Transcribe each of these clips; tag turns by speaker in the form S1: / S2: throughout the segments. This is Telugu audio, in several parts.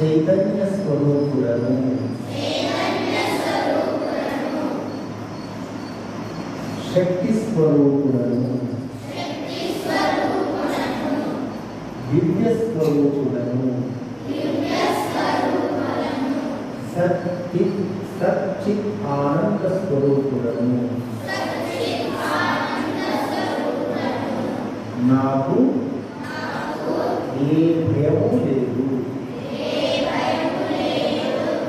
S1: చైతన్య స్వరూపులను శక్తి స్వరూపులను దివ్య స్వరూపులను సచ్చిత్ ఆనంద స్వరూపులను నాకు ఏ భయము లేదు,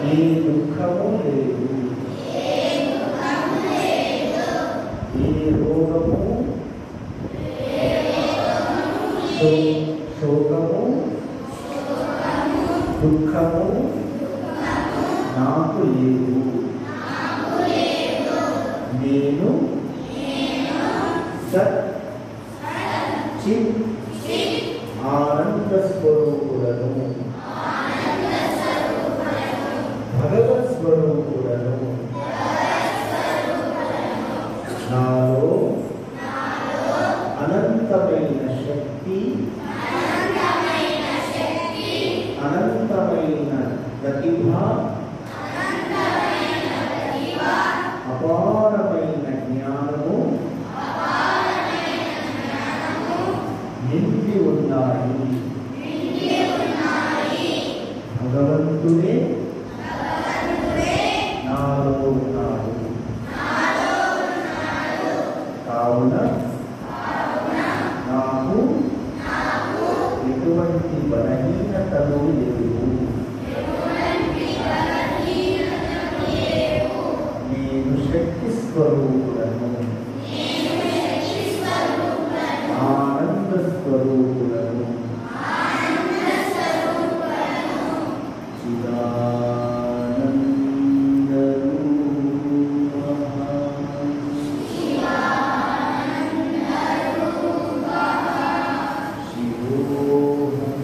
S1: ఏ దుఃఖము లేదు, ఏ రోగము శోకము దుఃఖము నాకు లేదు. నేను సత్ చిత్ ఆనంద స్వరూపులను భగవత్ స్వరూపులను నాలో అనంతమైన శక్తి అనంతమైన ప్రతిభ అపారమైన జ్ఞానము నిండి ఉన్నాయి. భగవంతుడే నాలో ఉన్నాడు. కావున నాకు ఎటువంటి బలహీనతలు లేవు. నేను శక్తి స్వరూపులను ఆనంద స్వరూపులను శివోహం